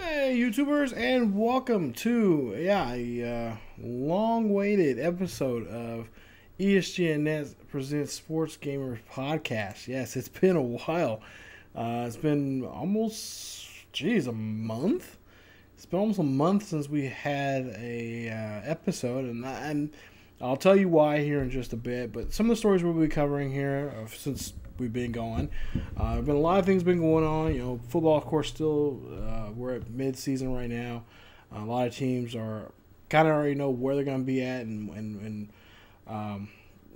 Hey YouTubers, and welcome to a long-awaited episode of ESGNet presents Sports Gamers Podcast. Yes, it's been a while. It's been almost, a month. It's been almost a month since we had a episode, and I'll tell you why here in just a bit. But some of the stories we'll be covering here since we've been going. Been a lot of things been going on. You know, football, of course, still we're at mid-season right now. A lot of teams are kind of already know where they're going to be at, and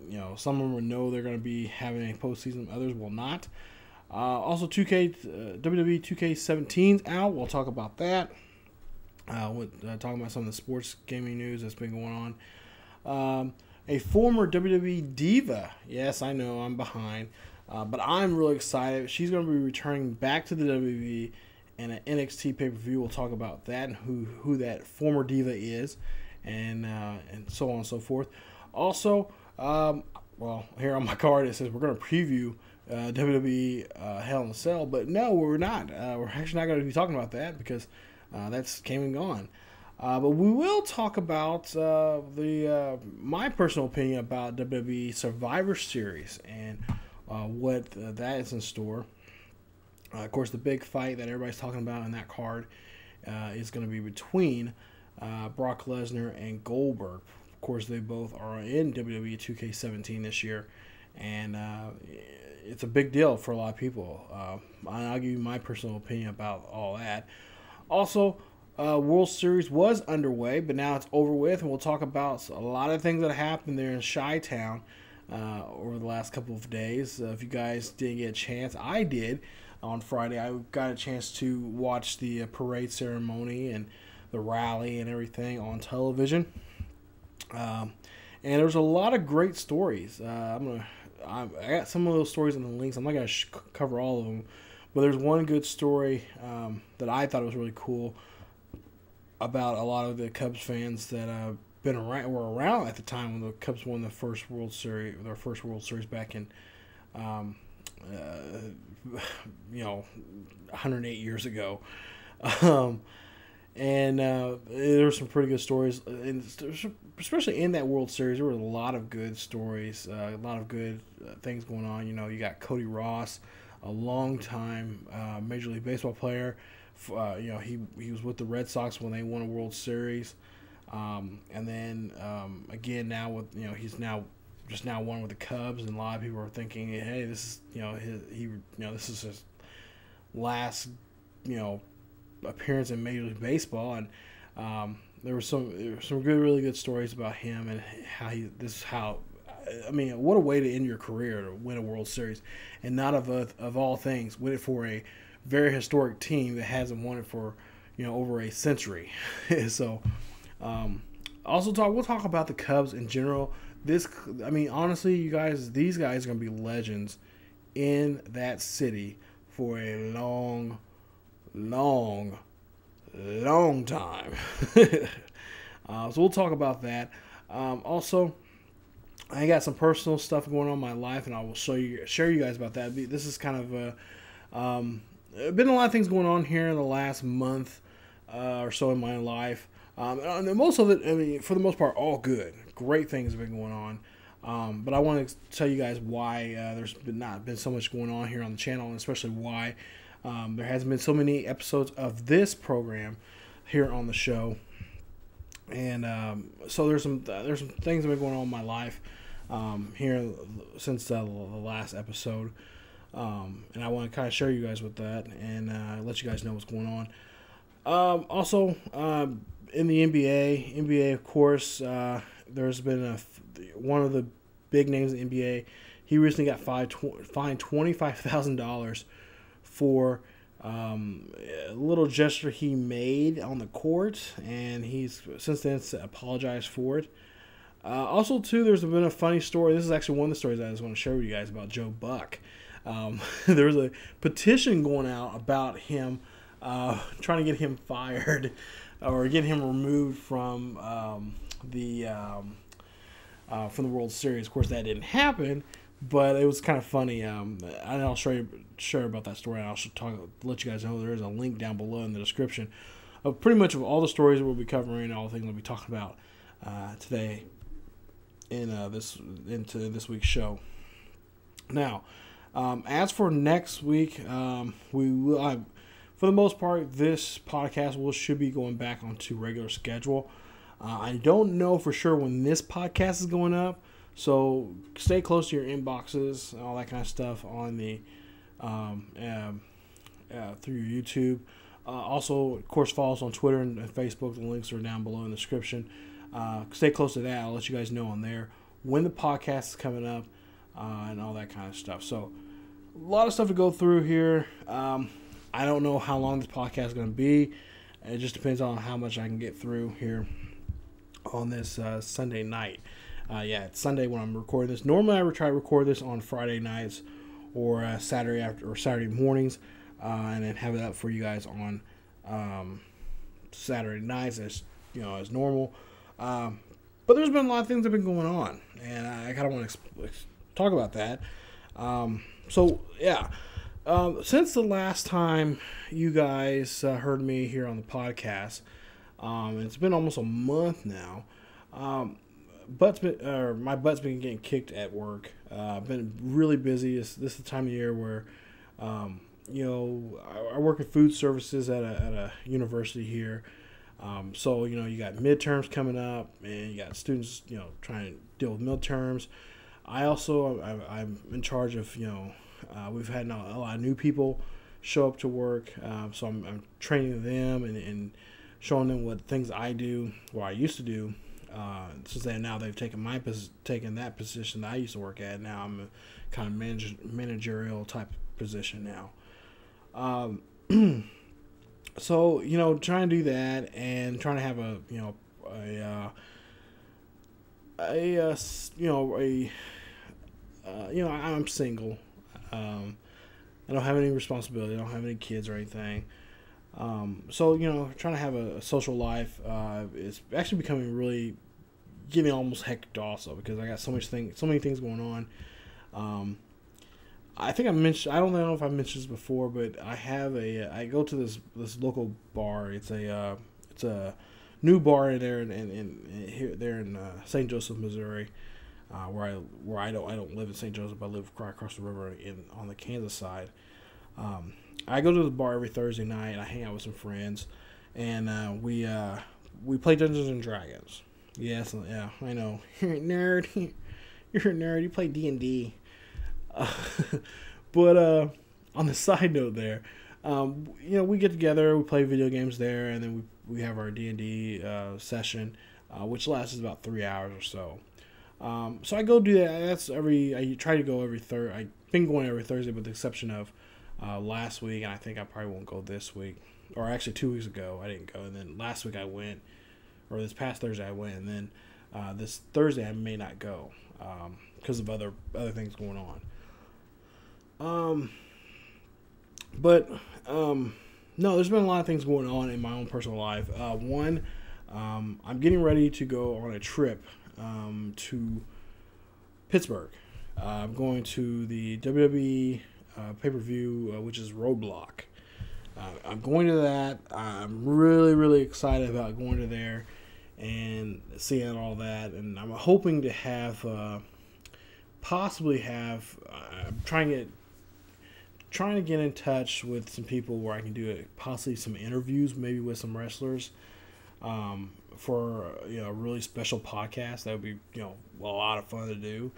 you know, some of them know they're going to be having a postseason. Others will not. Also, WWE 2K17's out. We'll talk about that. Talking about some of the sports gaming news that's been going on. A former WWE diva. Yes, I know I'm behind. But I'm really excited. She's going to be returning back to the WWE and an NXT pay-per-view. We'll talk about that and who that former diva is, and so on and so forth. Also, well, here on my card it says we're going to preview WWE Hell in a Cell, but no, we're not. We're actually not going to be talking about that because that's came and gone. But we will talk about my personal opinion about WWE Survivor Series and what that is in store. Of course, the big fight that everybody's talking about in that card is going to be between Brock Lesnar and Goldberg. Of course, they both are in WWE 2K17 this year, and it's a big deal for a lot of people. I'll give you my personal opinion about all that. Also, World Series was underway, but now it's over with, and we'll talk about a lot of things that happened there in Chi-Town over the last couple of days. If you guys didn't get a chance, I did on Friday. I got a chance to watch the parade ceremony and the rally and everything on television. And there's a lot of great stories. I got some of those stories in the links. I'm not going to cover all of them, but there's one good story that I thought was really cool about a lot of the Cubs fans that were around at the time when the Cubs won their first World Series back in 108 years ago. And there were some pretty good stories, and especially in that World Series, there were a lot of good stories, a lot of good things going on. You know, you got Cody Ross, a long-time Major League Baseball player. He was with the Red Sox when they won a World Series. And then again now with he's now won with the Cubs, and a lot of people are thinking, hey, this is this is his last appearance in Major League Baseball, and there were some really good stories about him and what a way to end your career, to win a World Series, and not of all things win it for a very historic team that hasn't won it for over a century. So. We'll talk about the Cubs in general. Honestly, you guys, these guys are going to be legends in that city for a long time. So we'll talk about that. Also, I got some personal stuff going on in my life, and I will share you guys about that. This is kind of been a lot of things going on here in the last month or so in my life. And most of it, for the most part, all good. Great things have been going on. But I want to tell you guys why there's not been so much going on here on the channel, and especially why there hasn't been so many episodes of this program here on the show. And so there's some things that have been going on in my life here since the last episode. And I want to kind of share you guys with that and let you guys know what's going on. Also, in the NBA, of course, there's been one of the big names in the NBA. He recently got fined $25,000 for a little gesture he made on the court, and he's since then apologized for it. Also, too, there's been a funny story. This is actually one of the stories I just want to share with you guys about Joe Buck. There's a petition going out about him trying to get him fired or get him removed from the World Series. Of course, that didn't happen, but it was kind of funny. I'll share about that story. And I'll let you guys know there is a link down below in the description of pretty much of all the stories that we'll be covering and all the things we'll be talking about today into this week's show. Now, as for next week, we will. For the most part, this podcast should be going back onto regular schedule. I don't know for sure when this podcast is going up, so stay close to your inboxes and all that kind of stuff on the through your YouTube. Also, of course, follow us on Twitter and Facebook. The links are down below in the description. Stay close to that. I'll let you guys know on there when the podcast is coming up and all that kind of stuff. So, a lot of stuff to go through here. I don't know how long this podcast is going to be. It just depends on how much I can get through here on this Sunday night. It's Sunday when I'm recording this. Normally, I would try to record this on Friday nights or Saturday mornings, and then have it up for you guys on Saturday nights as normal. But there's been a lot of things that have been going on, and I kind of want to talk about that. Since the last time you guys heard me here on the podcast, it's been almost a month now. My butt's been getting kicked at work. I've been really busy. This is the time of year where, I work in food services at a university here. So you got midterms coming up, and you got students, trying to deal with midterms. I'm in charge of, we've had a lot of new people show up to work, so I'm training them and showing them what things I do, or I used to do. Since they've taken that position that I used to work at. Now I'm a kind of managerial type position now. So trying to do that and trying to have I'm single. I don't have any responsibility. I don't have any kids or anything. So trying to have a social life is actually getting almost hectic also, because I got so many things going on. I think I don't know if I mentioned this before, but I go to this local bar. It's a new bar there in St. Joseph, Missouri, where I don't live in St. Joseph. I live right across the river on the Kansas side. I go to the bar every Thursday night, and I hang out with some friends, and we play Dungeons and Dragons. Yes, yeah, I know. You're a nerd. You're a nerd. You play D&D. But on the side note there, we get together, we play video games there, and then we have our D&D session, which lasts about 3 hours or so. So I go do that. I try to go every Thursday. I've been going every Thursday, with the exception of last week, and I think I probably won't go this week. Or actually 2 weeks ago, I didn't go, and then last week I went, or this past Thursday I went, and then this Thursday I may not go because of other things going on. No, there's been a lot of things going on in my own personal life. One, I'm getting ready to go on a trip to Pittsburgh. I'm going to the WWE pay-per-view, which is Roadblock. I'm going to that. I'm really, really excited about going to there and seeing all that. And I'm hoping to have, I'm trying to get in touch with some people where I can do possibly some interviews, maybe with some wrestlers, for a really special podcast. That would be a lot of fun to do.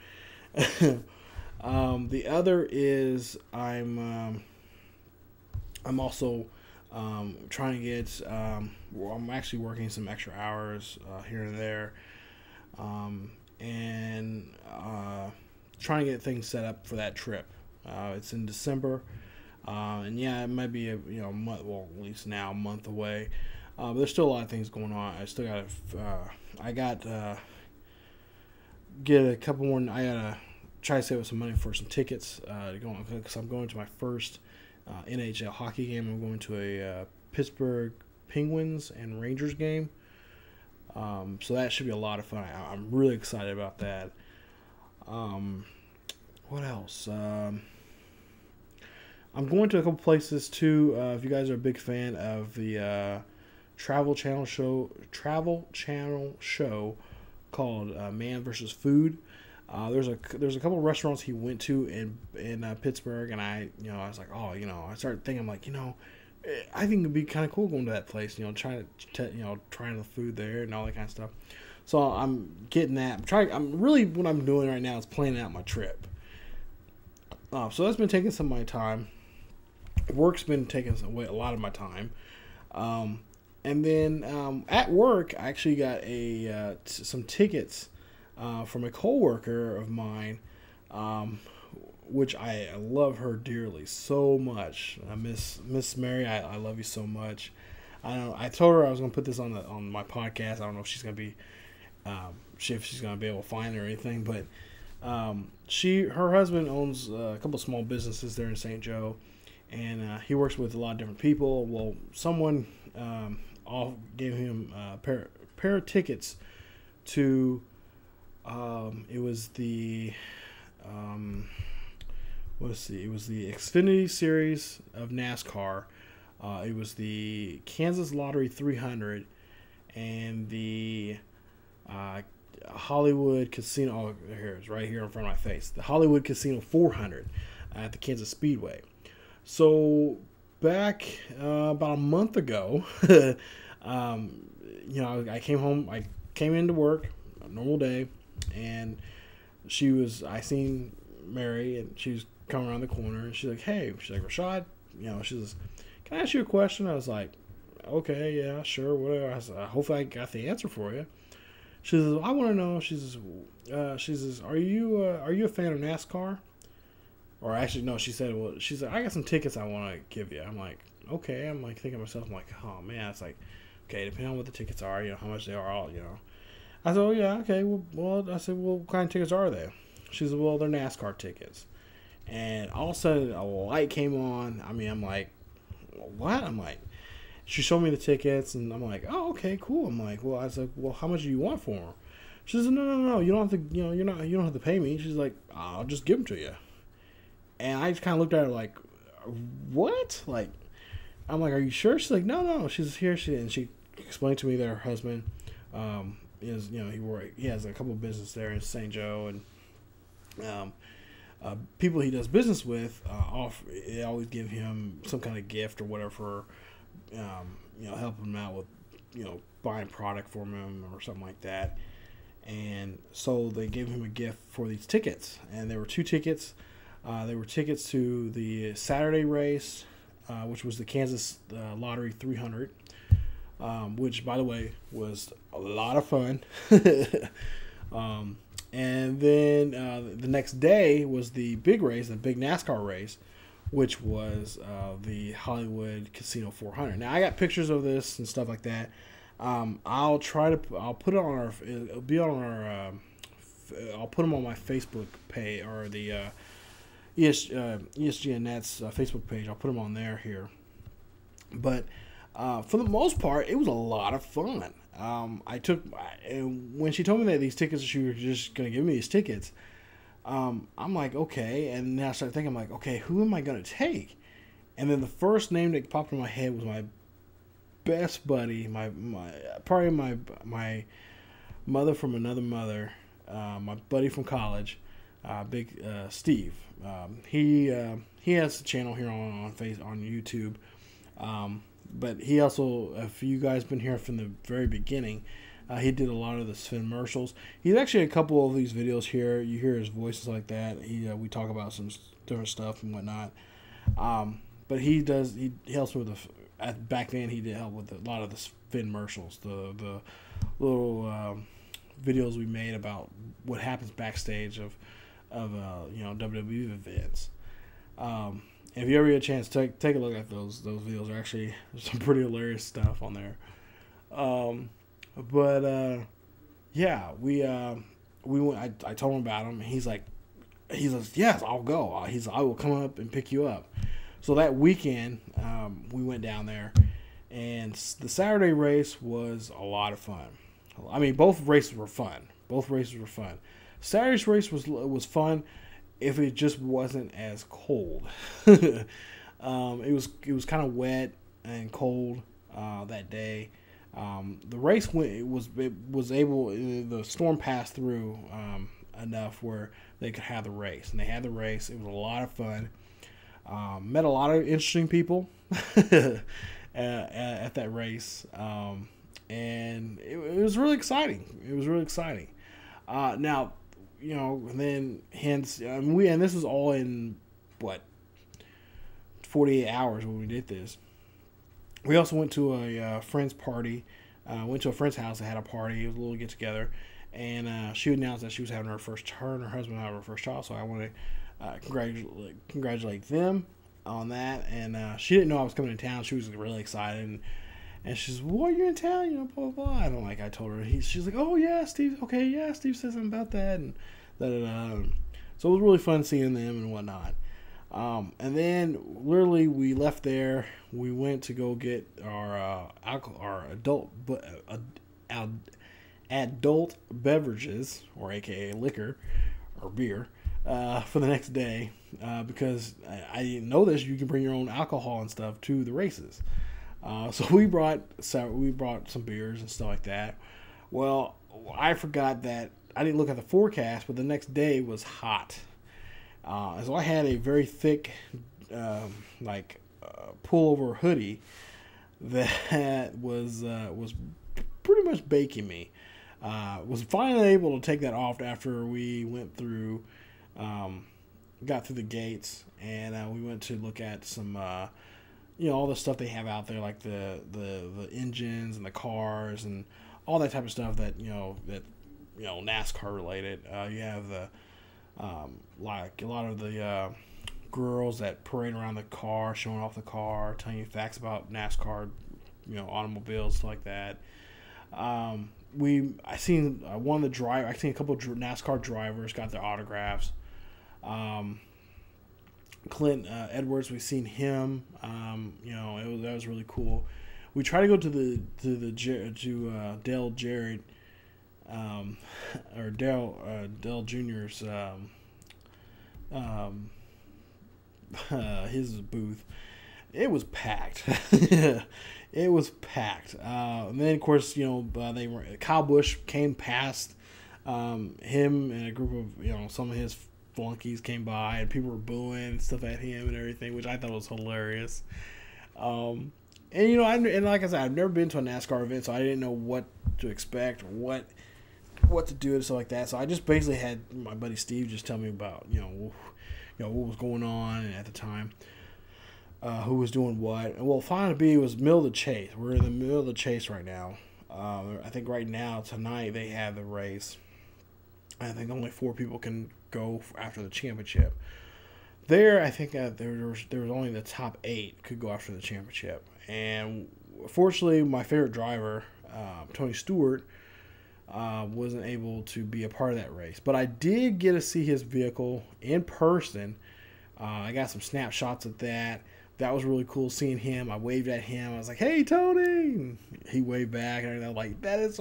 The other is I'm also trying to get I'm actually working some extra hours here and there, and trying to get things set up for that trip. It's in December, and it might be a month, well, at least now a month away. But there's still a lot of things going on. I still got get a couple more. I gotta try to save up some money for some tickets to go on, because I'm going to my first NHL hockey game. I'm going to a Pittsburgh Penguins and Rangers game. So that should be a lot of fun. I'm really excited about that. what else? I'm going to a couple places too. If you guys are a big fan of the travel channel show called Man versus Food. There's a couple of restaurants he went to in Pittsburgh, and I was like, oh, I started thinking, I'm like, I think it'd be kind of cool going to that place, trying the food there and all that kind of stuff. So I'm getting that. What I'm doing right now is planning out my trip. So that's been taking some of my time. Work's been taking a lot of my time. And then at work, I actually got some tickets from a coworker of mine, which I love her dearly so much. Miss Mary, I love you so much. I told her I was going to put this on my podcast. I don't know if she's going to be if she's going to be able to find it or anything, but her husband owns a couple of small businesses there in St. Joe, and he works with a lot of different people. Well, someone all gave him a pair of tickets to it was the Xfinity Series of NASCAR. It was the Kansas Lottery 300 and the Hollywood Casino. Oh, here it's right here in front of my face. The Hollywood Casino 400 at the Kansas Speedway. So back about a month ago, I came home. I came into work, a normal day, and I seen Mary, and she was coming around the corner, and she's like, hey, Rashad, she says, can I ask you a question? I was like, okay, yeah, sure, whatever. I said, hopefully I got the answer for you. She says, I want to know, she says, are you a fan of NASCAR? Or actually, no, she said, I got some tickets I want to give you. I'm like, okay. I'm like thinking to myself, I'm like, oh man, it's like, okay, depending on what the tickets are, how much they are, all, I said, oh yeah, okay, I said, what kind of tickets are they? She said, well, they're NASCAR tickets. And all of a sudden, a light came on. I mean, I'm like, what? I'm like, she showed me the tickets, and I'm like, oh, okay, cool. I'm like, well, I was like, well, how much do you want for them? She says, no, you don't have to, you don't have to pay me. She's like, I'll just give them to you. And I just kind of looked at her like, what? Like, I'm like, are you sure? She's like, no. She's here. She explained to me that her husband is, he has a couple of businesses there in St. Joe, and people he does business with, they always give him some kind of gift or whatever for, helping him out with, buying product for him or something like that. And so they gave him a gift for these tickets, and there were 2 tickets. They were tickets to the Saturday race, which was the Kansas Lottery 300, which, by the way, was a lot of fun. And then the next day was the big race, the big NASCAR race, which was the Hollywood Casino 400. Now, I got pictures of this and stuff like that. I'll put it on our, it'll be on our, I'll put them on my Facebook page, or the ESGNet's Facebook page. I'll put them on there here. But for the most part, it was a lot of fun. When she told me that these tickets, she was just going to give me these tickets, I'm like, okay. And then I started thinking, I'm like, okay, who am I going to take? And then the first name that popped in my head was my best buddy, my mother from another mother, my buddy from college, Big Steve. He has a channel here on YouTube. But he also, if you guys been here from the very beginning, he did a lot of the commercials. He's actually a couple of these videos here. You hear his voices like that. We talk about some different stuff and whatnot. But he helps with back then he did help with a lot of the commercials, the little videos we made about what happens backstage of WWE events. If you ever get a chance, take a look at those videos. Are actually some pretty hilarious stuff on there. Yeah, we went. I told him about him, and he's like, yes, I'll go. I will come up and pick you up. So that weekend, we went down there, and the Saturday race was a lot of fun. I mean, both races were fun. Saturday's race was fun. if it just wasn't as cold. It was kind of wet and cold that day. The race went. It was able. The storm passed through enough where they could have the race, and they had the race. It was a lot of fun. Met a lot of interesting people at that race, and it was really exciting. It was really exciting. Now, and then hence, and this was all in what 48 hours when we did this. We also went to a friend's party. Went to a friend's house that had a party. It was a little get together, and she announced that she was having her and her husband having her first child. So I want to congratulate them on that. And she didn't know I was coming to town. She was really excited, and she's, "Well, you're in town, blah blah blah." I told her. She's like, "Oh yeah, Steve. Okay, yeah, Steve said something about that," and da. So it was really fun seeing them and whatnot. And then literally we left there. We went to go get our adult beverages, or AKA liquor or beer, for the next day, because I didn't know this. You can bring your own alcohol and stuff to the races. So we brought some beers and stuff like that. Well, I forgot that I didn't look at the forecast, but the next day was hot. So I had a very thick, pullover hoodie that was pretty much baking me. Was finally able to take that off after we went through, got through the gates, and we went to look at some, all the stuff they have out there, like the engines and the cars and all that type of stuff that NASCAR related. You have the like a lot of the girls that parade around the car, showing off the car, telling you facts about NASCAR, automobiles, stuff like that. I seen a couple of NASCAR drivers got their autographs. Clint Edwards, we've seen him. That was really cool. We tried to go to Dale Jarrett, or Dale Jr.'s his booth. It was packed. It was packed. And then of course, Kyle Busch came past, him and a group of, some of his flunkies came by, and people were booing stuff at him and everything, which I thought was hilarious. And like I said, I've never been to a NASCAR event, so I didn't know what to expect, or what to do and stuff like that. So I just basically had my buddy Steve just tell me about what was going on at the time, who was doing what. And well, finally, it was middle of the chase. We're in the middle of the chase right now. I think right now tonight they have the race. I think only 4 people can go after the championship. There, I think there was only the top 8 could go after the championship. And fortunately, my favorite driver, Tony Stewart, wasn't able to be a part of that race. But I did get to see his vehicle in person. I got some snapshots of that. That was really cool seeing him. I waved at him. I was like, "Hey, Tony!" And he waved back, and I was like, that's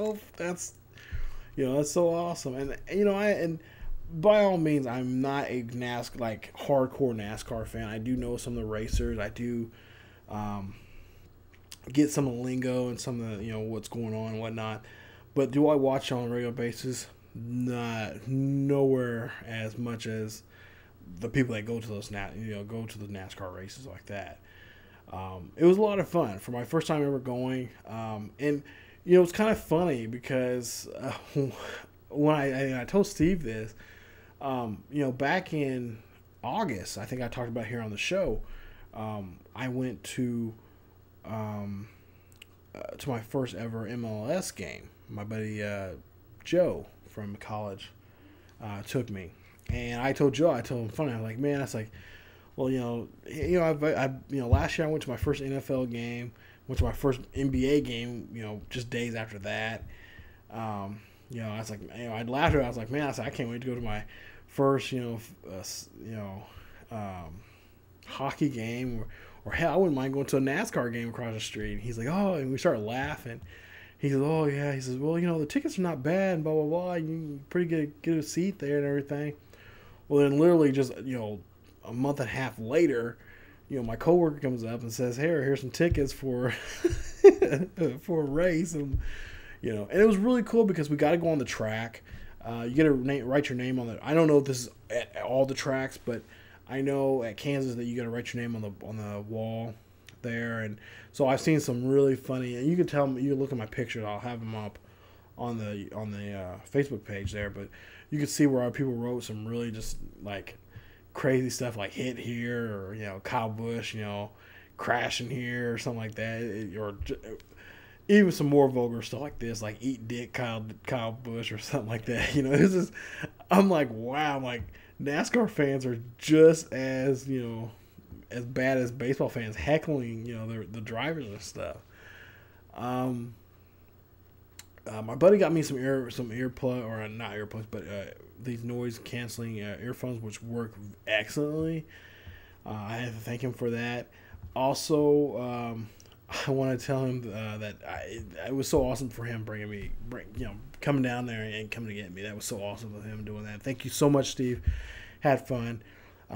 so awesome. And by all means, I'm not a hardcore NASCAR fan. I do know some of the racers. I do get some of the lingo and some of the what's going on and whatnot. But do I watch on a regular basis? Nowhere as much as the people that go to those NASCAR races like that. It was a lot of fun for my first time ever going, and it's kind of funny because when I told Steve this, back in August, I think I talked about here on the show. I went to my first ever MLS game. My buddy Joe from college took me, and I told him funny. I'm like, man, that's like, well, last year I went to my first NFL game, went to my first NBA game, just days after that. I was like, I'd laughed at it. I was like, man, I can't wait to go to my first, hockey game, or hell, I wouldn't mind going to a NASCAR game across the street. And he's like, oh, and we started laughing. He says, oh yeah. He says, well, the tickets are not bad, and blah blah blah. You pretty get a seat there and everything. Well, then literally just, a month and a half later, my coworker comes up and says, here's some tickets for for a race. And it was really cool because we got to go on the track. You get to write your name on the. I don't know if this is at all the tracks, but I know at Kansas that you got to write your name on the wall there. And so I've seen some really funny, and you can tell me, you can look at my pictures. I'll have them up on the Facebook page there, but you can see where our people wrote some really just like crazy stuff, like hit here, or Kyle Busch, crashing here or something like that, or even some more vulgar stuff like this, like eat dick Kyle Busch or something like that. It's just, I'm like, wow, I'm like, NASCAR fans are just as as bad as baseball fans heckling the drivers and stuff. My buddy got me some earplug, or not earplugs, but these noise canceling earphones, which work excellently. I have to thank him for that. Also, I want to tell him that it was so awesome for him coming down there and coming to get me. That was so awesome of him doing that. Thank you so much, Steve. Had fun.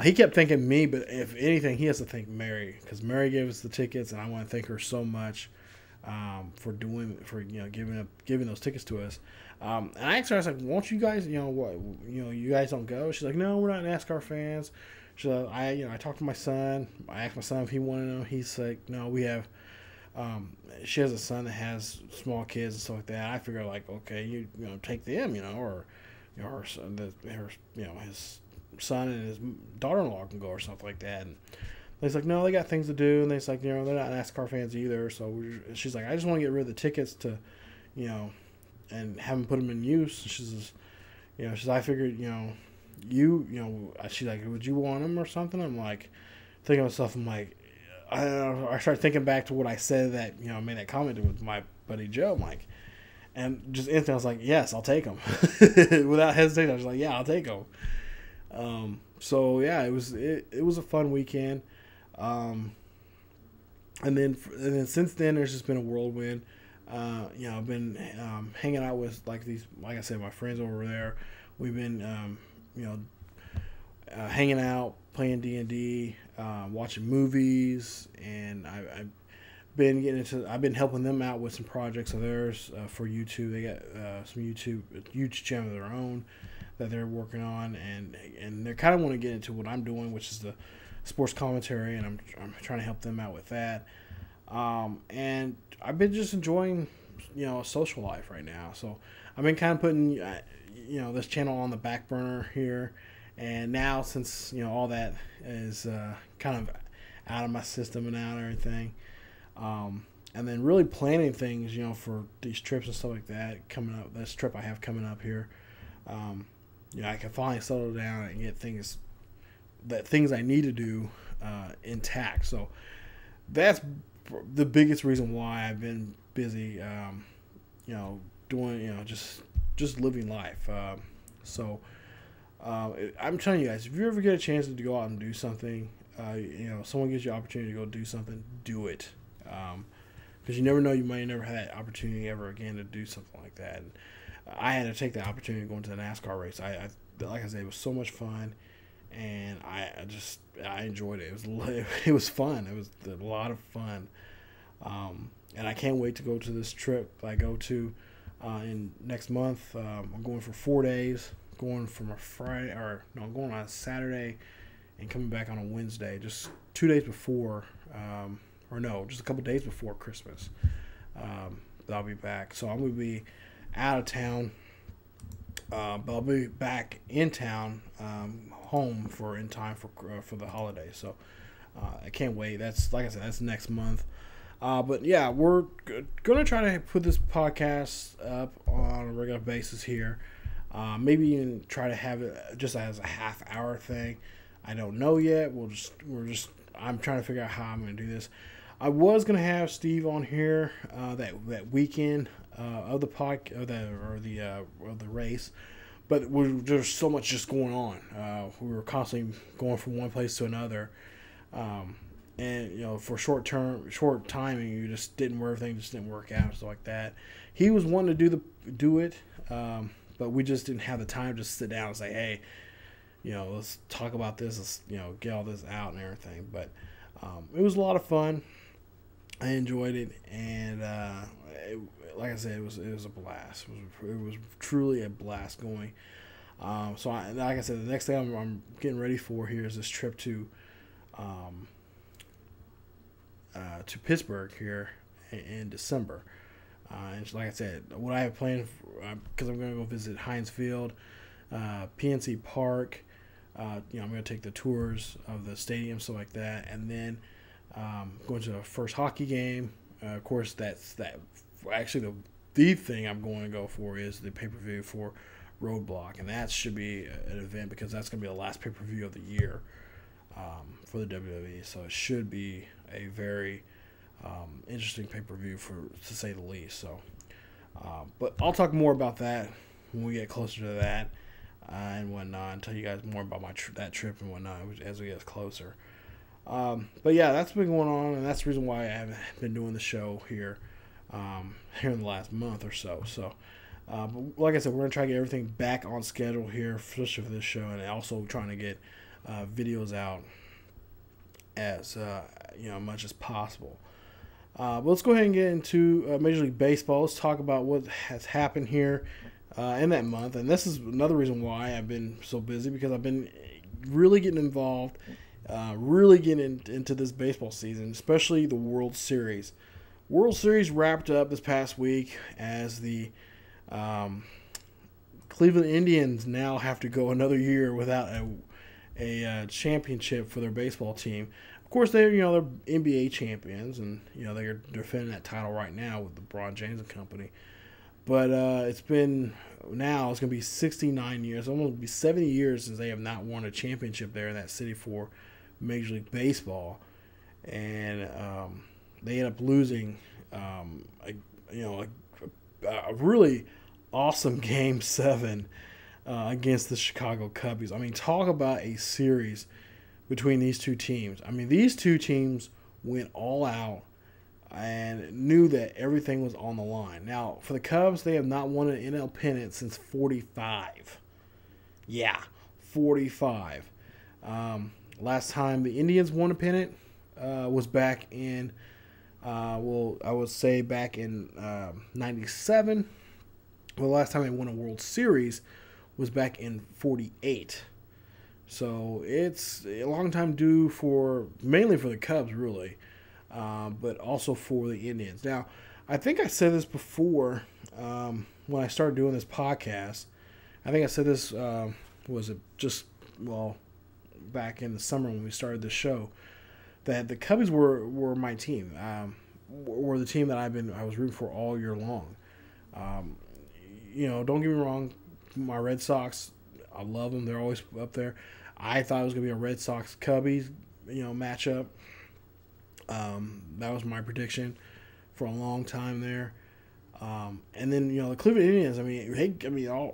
He kept thanking me, but if anything, he has to thank Mary, because Mary gave us the tickets, and I want to thank her so much for giving those tickets to us. And I asked her, I was like, "Won't you guys, you guys don't go?" She's like, "No, we're not NASCAR fans." She's like, I talked to my son. I asked my son if he wanted to know. He's like, "No, we have." She has a son that has small kids and stuff like that. I figure like, okay, you take them, or her son, his son and his daughter-in-law can go or something like that. And he's like, no, they got things to do, and they're like, they're not NASCAR fans either. So she's like, I just want to get rid of the tickets to, and have them put them in use. And she's I figured, she's like, would you want them or something? I'm like, thinking to myself, I'm like, I don't know. I started thinking back to what I said that, I made that comment with my buddy Joe, Mike. And just instantly I was like, yes, I'll take them. Without hesitation, I was like, yeah, I'll take them. So yeah, it was a fun weekend. And then since then, there's just been a whirlwind. I've been hanging out with like I said, my friends over there. We've been hanging out, playing D&D, watching movies, and I've been helping them out with some projects of theirs for YouTube. They got some YouTube channel of their own that they're working on, and they kind of want to get into what I'm doing, which is the sports commentary, and I'm trying to help them out with that. And I've been just enjoying social life right now. So I've been kind of putting this channel on the back burner here. And now, since all that is kind of out of my system and out of everything, and then really planning things, for these trips and stuff like that coming up. This trip I have coming up here, I can finally settle down and get things I need to do intact. So that's the biggest reason why I've been busy, doing just living life. I'm telling you guys, if you ever get a chance to go out and do something, someone gives you an opportunity to go do something, do it. Because you never know, you might never have that opportunity ever again to do something like that. And I had to take that opportunity to go into the NASCAR race. Like I said, it was so much fun, and I enjoyed it. It was fun. It was a lot of fun. And I can't wait to go to this trip I go to in next month. I'm going for 4 days. Going from I'm going on a Saturday and coming back on a Wednesday, just 2 days before, just a couple days before Christmas. I'll be back. So I'm going to be out of town, but I'll be back in town, home in time for the holiday. So I can't wait. That's, like I said, that's next month. But yeah, we're going to try to put this podcast up on a regular basis here. Maybe even try to have it just as a half-hour thing. I don't know yet. I'm trying to figure out how I'm going to do this. I was going to have Steve on here that weekend of the race, but there's so much just going on. We were constantly going from one place to another, and for short timing, you just everything just didn't work out and stuff like that. He was wanting to do it. But we just didn't have the time to sit down and say, hey, let's talk about this. Let's get all this out and everything. But it was a lot of fun. I enjoyed it, and like I said, it was a blast. It was truly a blast going. So like I said, the next thing I'm getting ready for here is this trip to Pittsburgh here in December. And like I said, what I have planned, because I'm going to go visit Heinz Field, PNC Park. I'm going to take the tours of the stadium, stuff like that, and then going to the first hockey game. Of course, that's that. Actually, the thing I'm going to go for is the pay-per-view for Roadblock, and that should be an event because that's going to be the last pay-per-view of the year for the WWE. So it should be a very interesting pay-per-view, to say the least. So, but I'll talk more about that when we get closer to that and whatnot, and tell you guys more about that trip and whatnot as we get closer. But yeah, that's been going on, and that's the reason why I haven't been doing the show here in the last month or so. So, but like I said, we're gonna try to get everything back on schedule here, especially for this show, and also trying to get videos out as much as possible. But let's go ahead and get into Major League Baseball. Let's talk about what has happened here in that month, and this is another reason why I've been so busy, because I've been really getting involved. Really getting into this baseball season, especially the World Series. World Series wrapped up this past week as the Cleveland Indians now have to go another year without a championship for their baseball team. Of course, they're NBA champions, and they're defending that title right now with LeBron James and company. But it's going to be 69 years, almost be 70 years since they have not won a championship there in that city for Major League Baseball, and they end up losing a really awesome Game 7 against the Chicago Cubs. I mean, talk about a series between these two teams. I mean, these two teams went all out and knew that everything was on the line. Now, for the Cubs, they have not won an NL pennant since 45. Yeah, 45. Last time the Indians won a pennant was back in, I would say back in 97. Well, the last time they won a World Series was back in 48. So it's a long time due mainly for the Cubs, really, but also for the Indians. Now, I think I said this before when I started doing this podcast. I think I said this, back in the summer when we started the show, that the Cubbies were my team, were the team that I was rooting for all year long. Don't get me wrong, my Red Sox, I love them. They're always up there. I thought it was going to be a Red Sox Cubbies, matchup. That was my prediction for a long time there. And then the Cleveland Indians.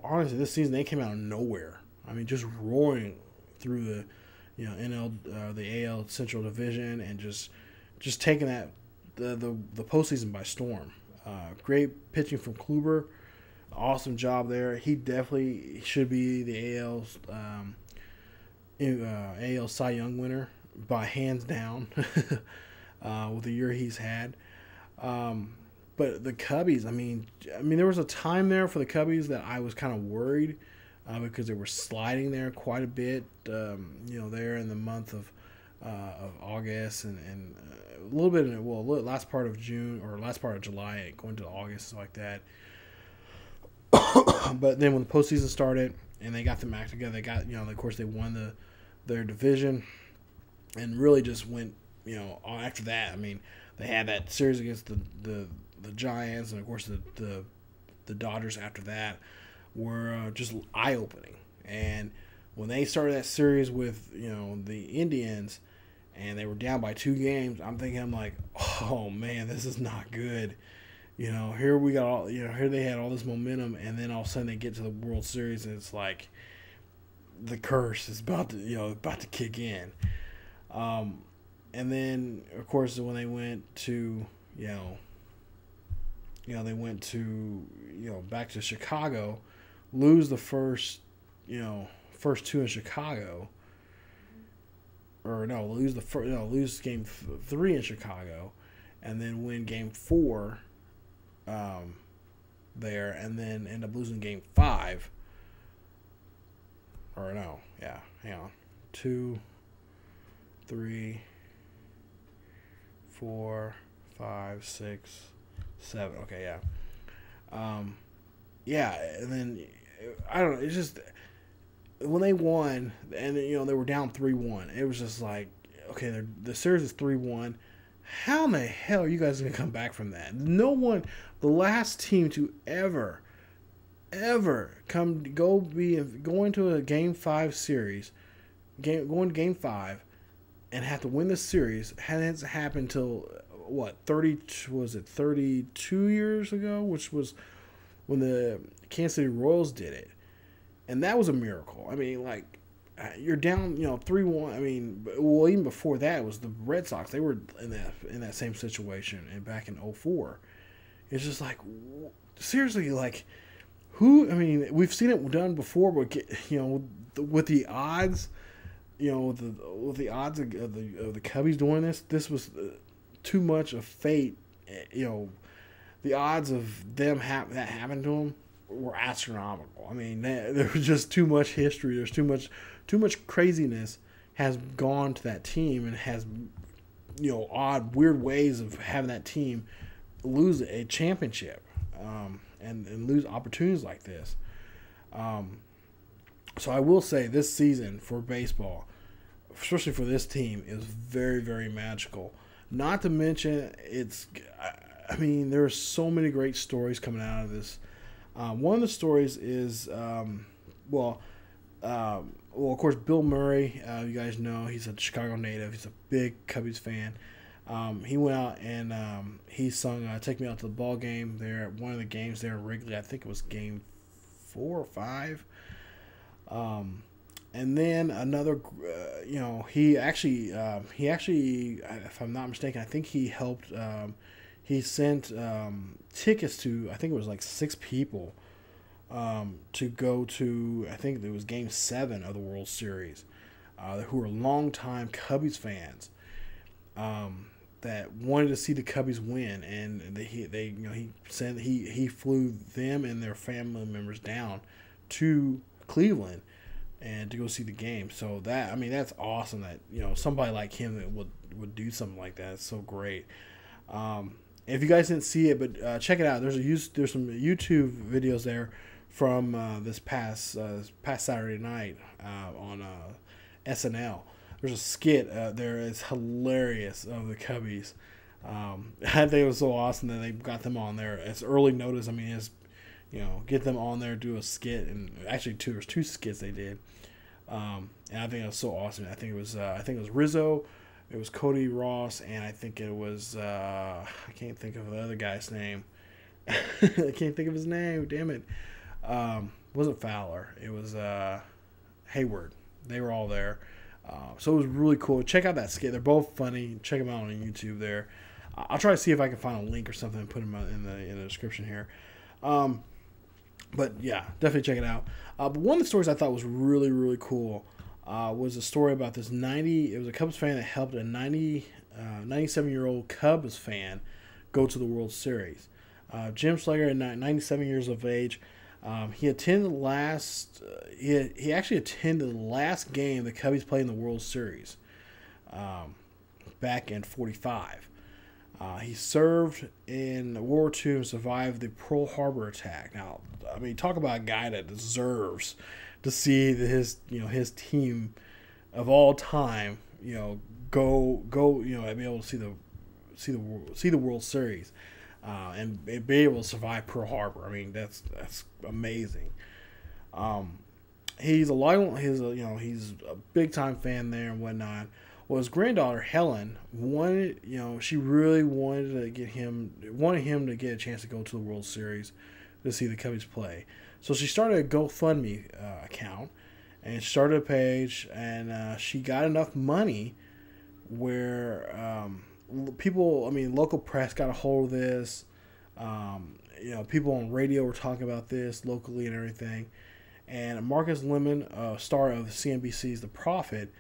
Honestly, this season they came out of nowhere. I mean, just roaring through the the AL Central Division, and just taking that the postseason by storm. Great pitching from Kluber, awesome job there. He definitely should be the AL Cy Young winner by hands down with the year he's had. But the Cubbies, I mean, there was a time there for the Cubbies that I was kind of worried because they were sliding there quite a bit. There in the month of August and a little bit last part of June or last part of July, going to August, like that. But then when the postseason started and they got them back together, they got of course they won their division and really just went after that. I mean, they had that series against the Giants, and of course the Dodgers after that were just eye-opening. And when they started that series with the Indians and they were down by 2 games, I'm like, oh man, this is not good. Here we got all here they had all this momentum, and then all of a sudden they get to the World Series and it's like the curse is about to kick in. And then of course when they went to back to Chicago, lose the first first two in Chicago, or no, lose game 3 in Chicago, and then win game 4 there, and then end up losing game 5. Or no, yeah, hang on. 2, 3, 4, 5, 6, 7. Okay, yeah. Yeah, and then I don't know. It's just when they won, and they were down 3-1. It was just like, okay, the series is 3-1. How in the hell are you guys gonna come back from that? No one, the last team to ever go into a Game 5 series, going to Game 5, and have to win the series hasn't happened till what 32 years ago, which was when the Kansas City Royals did it, and that was a miracle. I mean, like, you're down 3-1. I mean, well, even before that, it was the Red Sox. They were in that same situation, and back in 2004. It's just like, seriously, like, who? I mean, we've seen it done before, but with the odds, with the odds of the Cubbies doing this was too much of fate. The odds of them that happened to them were astronomical. I mean, there was just too much history. There's too much craziness has gone to that team, and has odd, weird ways of having that team lose a championship, and lose opportunities like this. So I will say this season for baseball, especially for this team, is very, very magical. Not to mention, I mean, there are so many great stories coming out of this. One of the stories is, of course, Bill Murray. You guys know he's a Chicago native. He's a big Cubbies fan. He went out and he sung "Take Me Out to the Ball Game" there at one of the games there in Wrigley. I think it was game 4 or 5. And then another, he actually, if I'm not mistaken, I think he helped. He sent tickets to, I think it was like 6 people, to go to, I think it was Game 7 of the World Series, who were longtime Cubbies fans, that wanted to see the Cubbies win, and he flew them and their family members down to Cleveland and to go see the game. So that's awesome that somebody like him that would do something like that. It's so great. If you guys didn't see it, but check it out. There's some YouTube videos there from this past Saturday night on SNL. There's a skit there. It's hilarious of the Cubbies. I think it was so awesome that they got them on there. It's early notice. I mean, it's get them on there, do a skit, and actually there's 2 skits they did. And I think it was so awesome. I think it was Rizzo. It was Cody Ross, and I think it was I can't think of the other guy's name. I can't think of his name. Damn it. Wasn't Fowler. It was Hayward. They were all there. So it was really cool. Check out that skit. They're both funny. Check them out on YouTube there. I'll try to see if I can find a link or something and put them in the description here. But yeah, definitely check it out. But one of the stories I thought was really, really cool was a story about this it was a Cubs fan that helped a 97-year-old Cubs fan go to the World Series. Jim Slager, 97 years of age, he attended he actually attended the last game the Cubbies played in the World Series back in 1945. He served in World War II and survived the Pearl Harbor attack. Now, I mean, talk about a guy that deserves to see his team of all time, go, and be able to see the World Series, and be able to survive Pearl Harbor. I mean, that's amazing. He's a big time fan there and whatnot. Well, his granddaughter Helen she really wanted him to get a chance to go to the World Series to see the Cubbies play. So she started a GoFundMe account and started a page, and she got enough money where local press got a hold of this. People on radio were talking about this locally and everything. And Marcus Lemon, star of CNBC's The Prophet,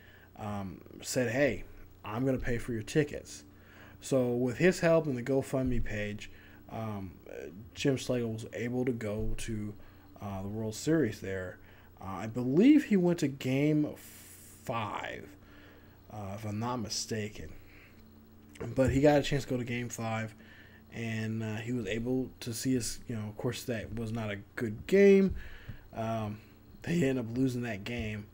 said, "Hey, I'm going to pay for your tickets." So with his help and the GoFundMe page, Jim Slagle was able to go to the World Series there. I believe he went to Game 5, if I'm not mistaken. But he got a chance to go to Game 5, and he was able to see his, of course, that was not a good game. They ended up losing that game.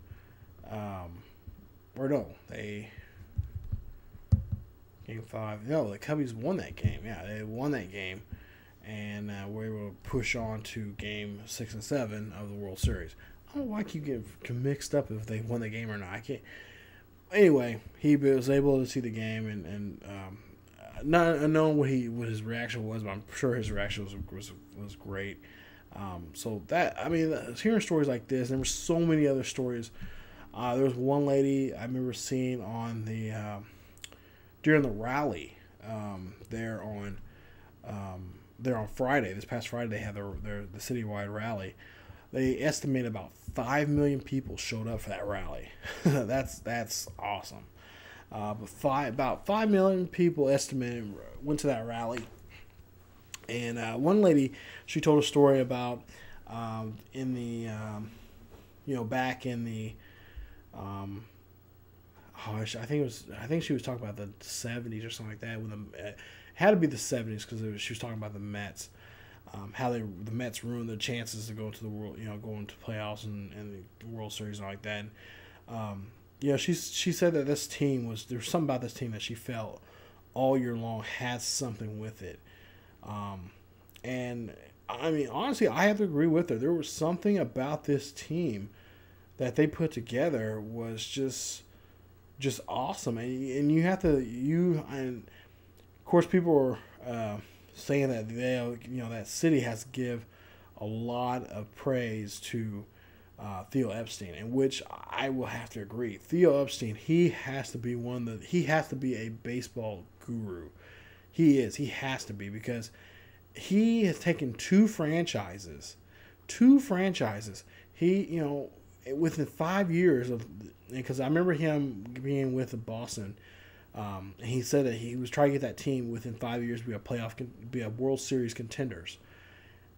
Game 5. No, the Cubbies won that game. Yeah, they won that game, and were able to push on to Game 6 and 7 of the World Series. I don't know why I keep getting mixed up if they won the game or not. I can't. Anyway, he was able to see the game and not knowing what his reaction was, but I'm sure his reaction was great. So that, I mean, hearing stories like this, there were so many other stories. There was one lady I remember seeing on the during the rally there on Friday. This past Friday, they had the citywide rally. They estimate about 5 million people showed up for that rally. That's awesome. But about 5 million people estimated went to that rally. And one lady, she told a story about in the back in the I think she was talking about the 70s or something like that. When it had to be the 70s because she was talking about the Mets. How the Mets ruined their chances to go into the world, go into playoffs and the World Series and all like that. And, she said that there was something about this team that she felt all year long had something with it. And I mean, honestly, I have to agree with her. There was something about this team that they put together was just awesome. And you have to, and of course people are, saying that that city has to give a lot of praise to Theo Epstein, in which I will have to agree. Theo Epstein, he has to be a baseball guru. He has to be, because he has taken two franchises. He, within 5 years because I remember him being with Boston. He said that he was trying to get that team within 5 years to be a World Series contenders,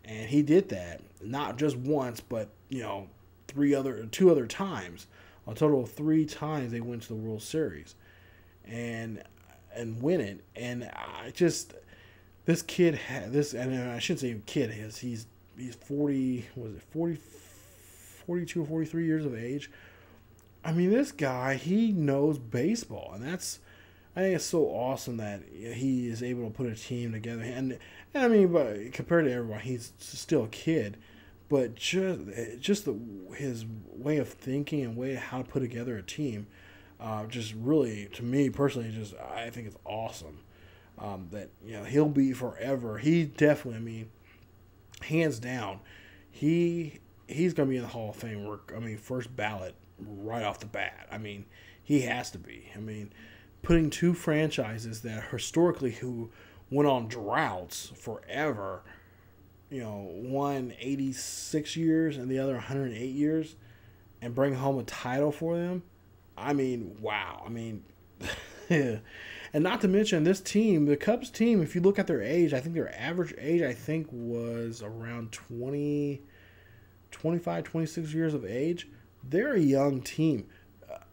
and he did that not just once, but two other times. A total of 3 times they went to the World Series, and win it. And this kid had this, and I shouldn't say kid. He's 40. Was it 42 or 43 years of age? I mean, this guy, he knows baseball, and I think it's so awesome that he is able to put a team together. And I mean, but compared to everyone, he's still a kid. But just his way of thinking and way how to put together a team, just really, to me personally, I think it's awesome. That he'll be forever. He definitely, I mean, hands down, he's gonna be in the Hall of Fame. First ballot right off the bat. I mean, he has to be. I mean, putting two franchises that historically who went on droughts forever, one 86 years and the other 108 years, and bring home a title for them. I mean, wow. I mean, and not to mention this team, the Cubs team, if you look at their age, I think their average age, was around 25, 26 years of age. They're a young team.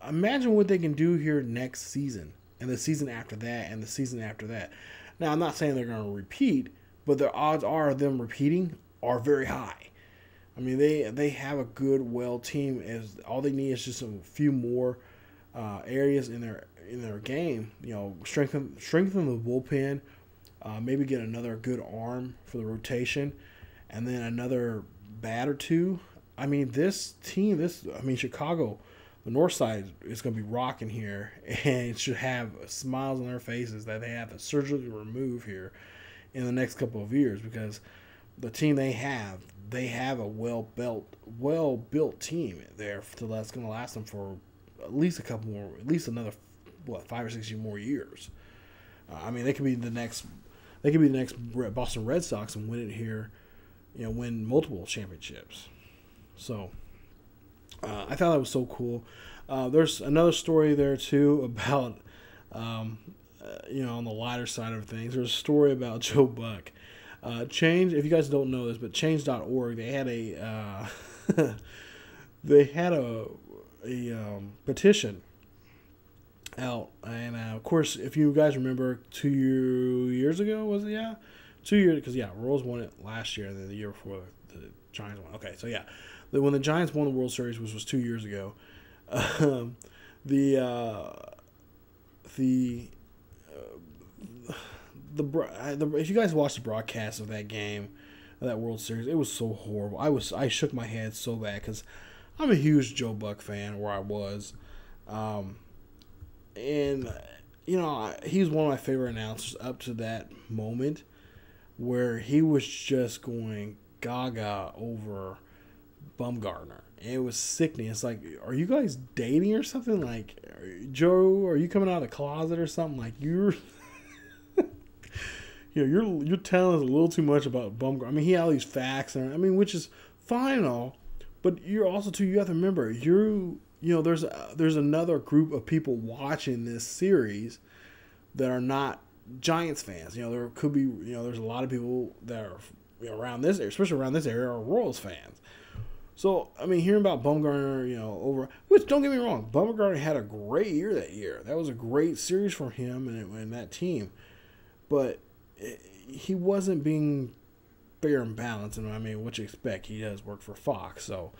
Imagine what they can do here next season, and the season after that, and the season after that. Now, I'm not saying they're going to repeat, but the odds are of them repeating are very high. I mean, they have a good, team. As all they need is just a few more areas in their game. Strengthen the bullpen. Maybe get another good arm for the rotation, and then another bat or two. I mean, this team, Chicago, the north side is going to be rocking here, and it should have smiles on their faces that they have to surgically remove here in the next couple of years, because the team they have a well-built team there that's going to last them for at least another 5 or 6 more years. I mean, they could be the next Boston Red Sox and win it here, win multiple championships. So, I thought that was so cool. There's another story there too about, on the lighter side of things. There's a story about Joe Buck. Change. If you guys don't know this, but change.org, they had a petition out, and of course, if you guys remember, 2 years ago, was it? Yeah, 2 years, because Royals won it last year, and then the year before the Giants won. Okay, so when the Giants won the World Series, which was 2 years ago, the if you guys watched the broadcast of that game, of that World Series, it was so horrible. I shook my head so bad because I'm a huge Joe Buck fan, or I was, and he was one of my favorite announcers up to that moment, where he was just going gaga over Bumgarner. It was sickening. It's like, are you guys dating or something? Like, Joe, are you coming out of the closet or something? Like, you're telling us a little too much about Bumgarner. I mean, he had all these facts, and which is fine and all, but you have to remember, there's another group of people watching this series that are not Giants fans. There could be, there's a lot of people that are around this area, especially around this area, are Royals fans. So, hearing about Bumgarner, which, don't get me wrong, Bumgarner had a great year that year. That was a great series for him and that team. But he wasn't being fair and balanced. And what you expect? He does work for Fox. So,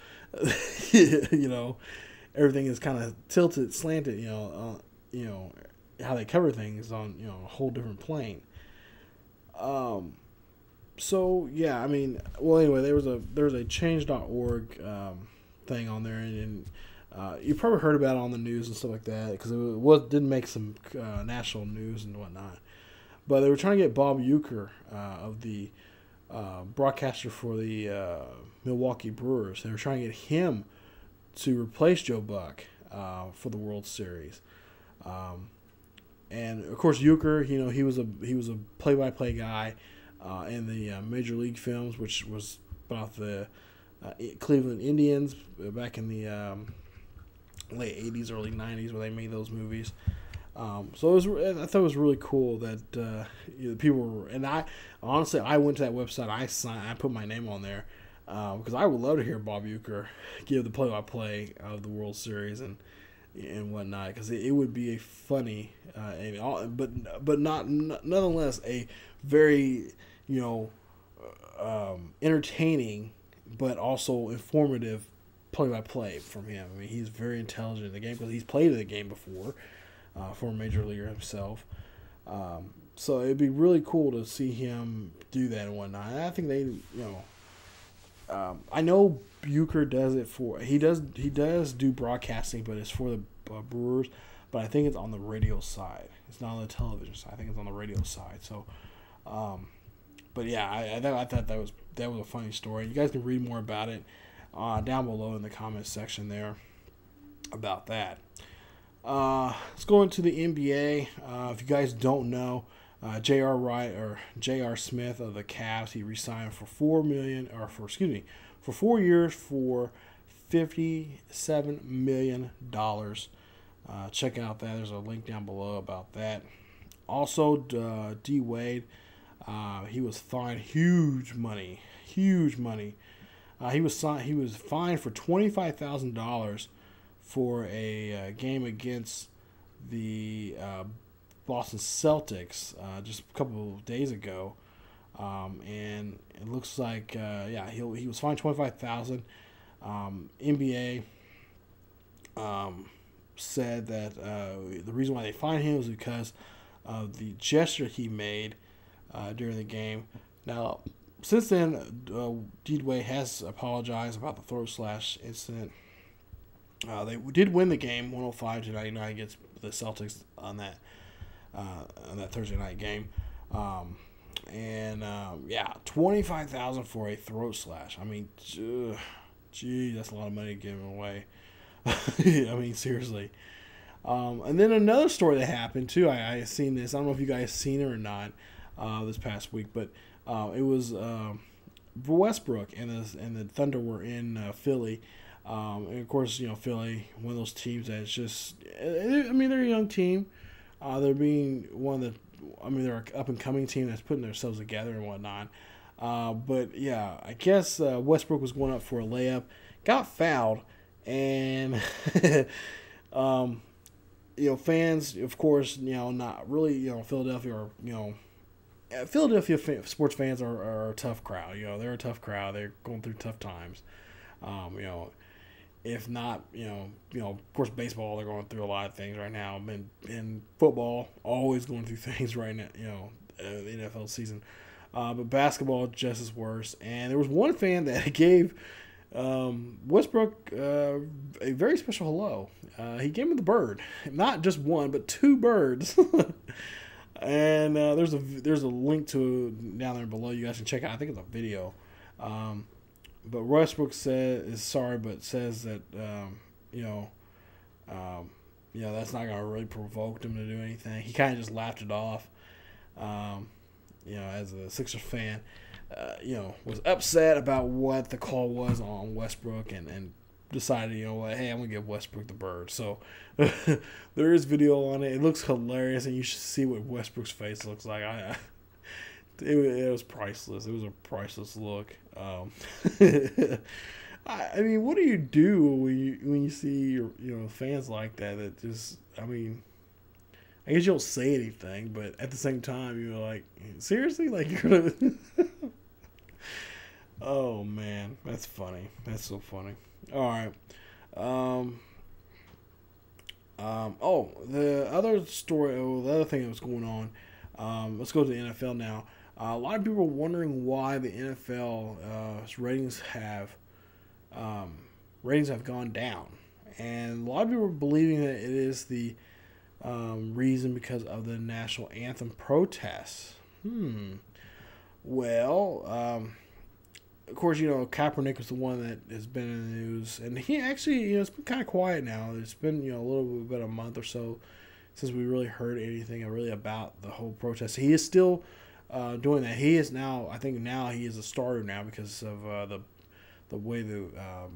everything is kind of tilted, slanted, how they cover things on, a whole different plane. So anyway, there was a change.org thing on there, and you probably heard about it on the news and stuff like that, because it didn't make some national news and whatnot. But they were trying to get Bob Uecker, of the broadcaster for the Milwaukee Brewers. They were trying to get him to replace Joe Buck for the World Series. And of course, Uecker, he was a play-by-play guy in the Major League films, which was about the Cleveland Indians back in the late 80s, early 90s, where they made those movies. So I thought it was really cool that people were, and I went to that website, I put my name on there, because I would love to hear Bob Uecker give the play-by-play of the World Series and whatnot, because it would be a funny, but nonetheless a very entertaining but also informative play-by-play from him. He's very intelligent in the game because he's played in the game before, former major leaguer himself. So it'd be really cool to see him do that and whatnot. And I think they, I know Uecker does it he does do broadcasting, but it's for the Brewers. But I think it's on the radio side. It's not on the television side. I think it's on the radio side. So, but yeah, I thought that was a funny story. You guys can read more about it down below in the comments section there about that. Let's go into the NBA. If you guys don't know, J.R. Smith of the Cavs, he re-signed for $4 for 4 years for $57 million. Check out that. There's a link down below about that. Also, D Wade, he was fined huge money. He was fined for $25,000 for a game against the Boston Celtics just a couple of days ago, and it looks like he was fined $25,000. NBA said that the reason why they fined him was because of the gesture he made during the game. Now, since then, D-Wade has apologized about the throat slash incident. They did win the game 105-99 against the Celtics on that Thursday night game. $25,000 for a throat slash. That's a lot of money given away. Seriously. And then another story that happened too. I seen this. I don't know if you guys seen it or not this past week, but it was Westbrook and the Thunder were in Philly. And of course, Philly, one of those teams that's just, I mean, they're a young team. They're being one of the, I mean, they're an up and coming team that's putting themselves together and whatnot. But yeah, I guess Westbrook was going up for a layup, got fouled, and fans, of course, not really, Philadelphia or Philadelphia sports fans are a tough crowd. They're a tough crowd. They're going through tough times. Um, you know, if not, of course, baseball, they're going through a lot of things right now. And football, always going through things right now, the NFL season. But basketball, just as worse. And there was one fan that gave Westbrook a very special hello. He gave him the bird. Not just one, but two birds. And there's a link to it down there below. You guys can check out. I think it's a video. But Westbrook is sorry, but says that that's not gonna really provoke him to do anything. He kind of just laughed it off. As a Sixers fan, was upset about what the call was on Westbrook and decided, hey, I'm gonna give Westbrook the bird. So there is video on it. It looks hilarious, and you should see what Westbrook's face looks like. It was priceless. It was a priceless look. I mean, what do you do when you see your fans like that? That just, I mean, I guess you don't say anything, but at the same time, you're like, seriously, like you're gonna. Oh man, that's funny. That's so funny. All right. The other story, the other thing that was going on. Let's go to the NFL now. A lot of people are wondering why the NFL ratings have gone down, and a lot of people are believing that it is the reason because of the national anthem protests. Well, of course, Kaepernick was the one that has been in the news, and he actually, it's been kind of quiet now. It's been, a little bit about a month or so since we really heard anything really about the whole protest. He is still doing that. He is now, I think now he is a starter now because of the way I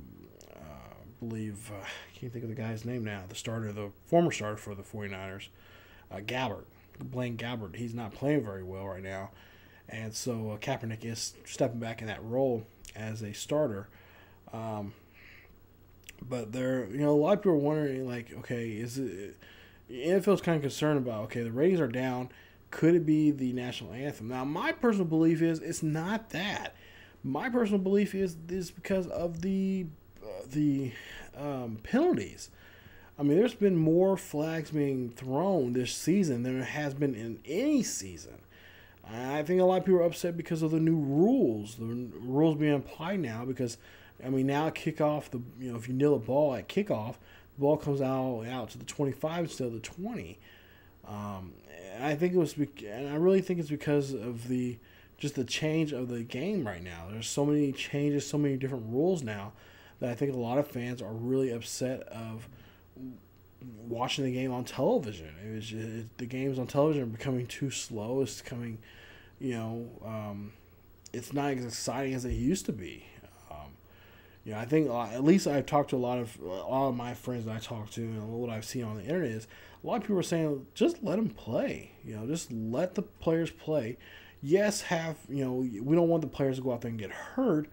believe, I can't think of the guy's name now, the former starter for the 49ers, Blaine Gabbert. He's not playing very well right now. And so Kaepernick is stepping back in that role as a starter. But there, a lot of people are wondering, like, okay, is it? The NFL is kind of concerned about, okay, the ratings are down. Could it be the national anthem? Now, my personal belief is it's not that. My personal belief is because of the penalties. I mean, there's been more flags being thrown this season than there has been in any season. I think a lot of people are upset because of the new rules. The rules being applied now because, I mean, now at kickoff, if you nail a ball at kickoff, the ball comes out to the 25 instead of the 20. And I really think it's because of the change of the game right now. There's so many changes, so many different rules now that I think a lot of fans are really upset of watching the game on television. The games on television are becoming too slow. It's becoming, it's not as exciting as it used to be. I think at least I've talked to a lot of my friends that I talk to, and what I've seen on the internet is a lot of people are saying just let them play. Just let the players play. Yes, we don't want the players to go out there and get hurt.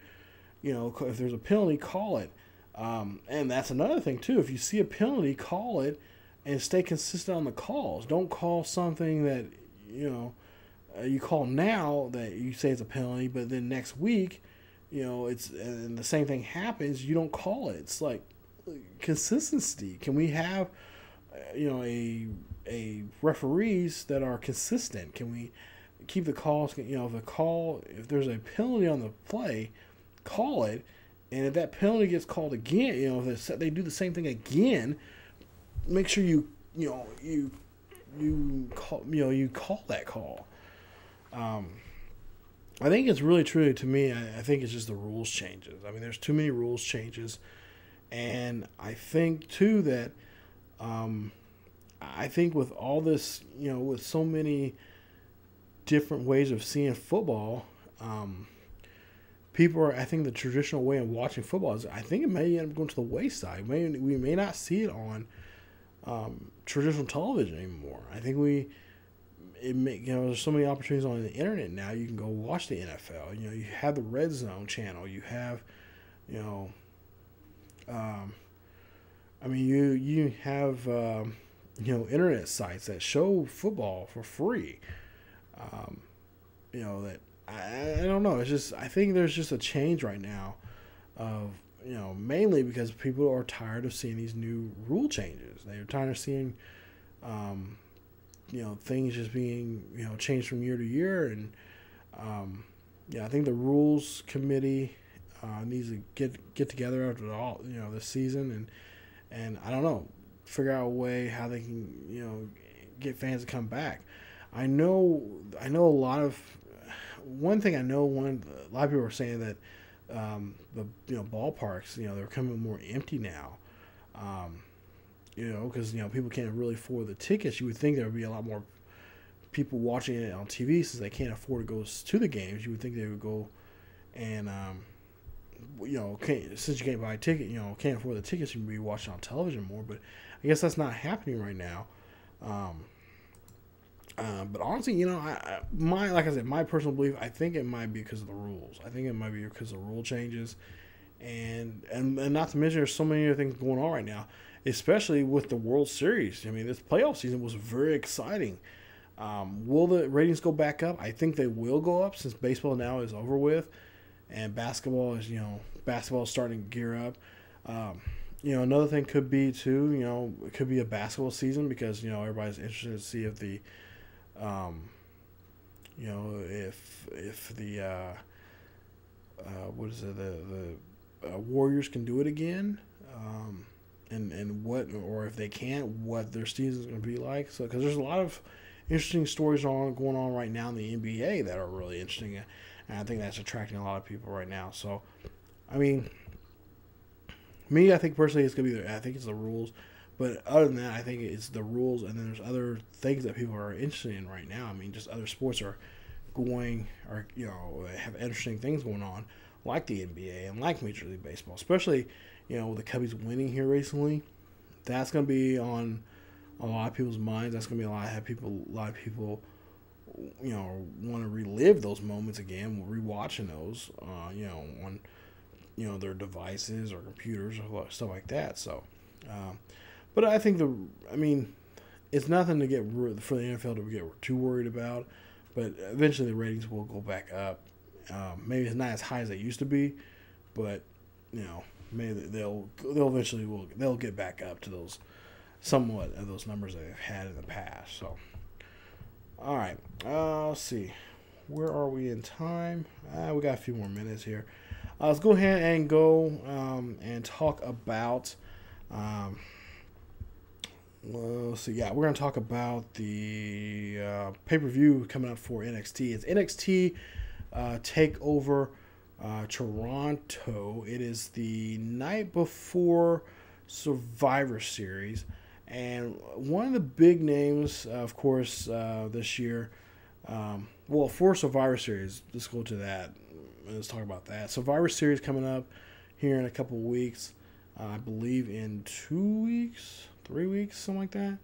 If there's a penalty, call it. And that's another thing too. If you see a penalty, call it, and stay consistent on the calls. Don't call something that you call now that you say it's a penalty, but then next week, and the same thing happens. You don't call it. It's like consistency. Can we have a referees that are consistent? Can we keep the calls? If there's a penalty on the play, call it. And if that penalty gets called again, if they do the same thing again, make sure you call that call. I think it's really truly, to me, I think it's just the rules changes. I mean, there's too many rules changes, and I think too that I think with all this, with so many different ways of seeing football, I think the traditional way of watching football is, I think it may end up going to the wayside. We may not see it on traditional television anymore. I think there's so many opportunities on the internet now. You can go watch the NFL. You have the Red Zone channel. You have, you have, internet sites that show football for free. That I don't know. It's just, I think there's just a change right now of, mainly because people are tired of seeing these new rule changes. They're tired of seeing, things just being, changed from year to year. And, I think the rules committee needs to get together after all, this season and I don't know, figure out a way how they can, get fans to come back. I know a lot of, one thing I know, a lot of people are saying that the ballparks, they're becoming more empty now. Because people can't really afford the tickets. You would think there would be a lot more people watching it on TV since they can't afford to go to the games. You would think they would go and since you can't buy a ticket, can't afford the tickets, you would be watching on television more. But I guess that's not happening right now. But honestly, like I said, my personal belief, I think it might be because of the rules. I think it might be because of rule changes, and not to mention there's so many other things going on right now, especially with the World Series. I mean, this playoff season was very exciting. Will the ratings go back up? I think they will go up since baseball now is over with, and basketball is starting to gear up. Another thing could be too, it could be a basketball season because everybody's interested to see if the if the Warriors can do it again, and what, or if they can't, what their season is going to be like. So, because there's a lot of interesting stories going on right now in the NBA that are really interesting, and I think that's attracting a lot of people right now. So, I mean, I think personally it's going to be I think it's the rules. But other than that, I think it's the rules, and then there's other things that people are interested in right now. I mean, just other sports have interesting things going on, like the NBA and like Major League Baseball, especially, with the Cubbies winning here recently. That's going to be on a lot of people's minds. That's going to be a lot of people, want to relive those moments again, rewatching those, on, their devices or computers or stuff like that. So, but I think it's nothing to get for the NFL to get too worried about. But eventually the ratings will go back up. Maybe it's not as high as they used to be, but maybe they'll get back up to those somewhat of those numbers they've had in the past. So, all right, let's see, where are we in time? We got a few more minutes here. Let's go ahead and go and talk about. Let's see. Yeah, we're going to talk about the pay-per-view coming up for NXT. It's NXT TakeOver Toronto. It is the night before Survivor Series. And one of the big names, of course, this year, for Survivor Series, let's go to that. Let's talk about that. Survivor Series coming up here in a couple of weeks. I believe in 2 weeks. 3 weeks, something like that.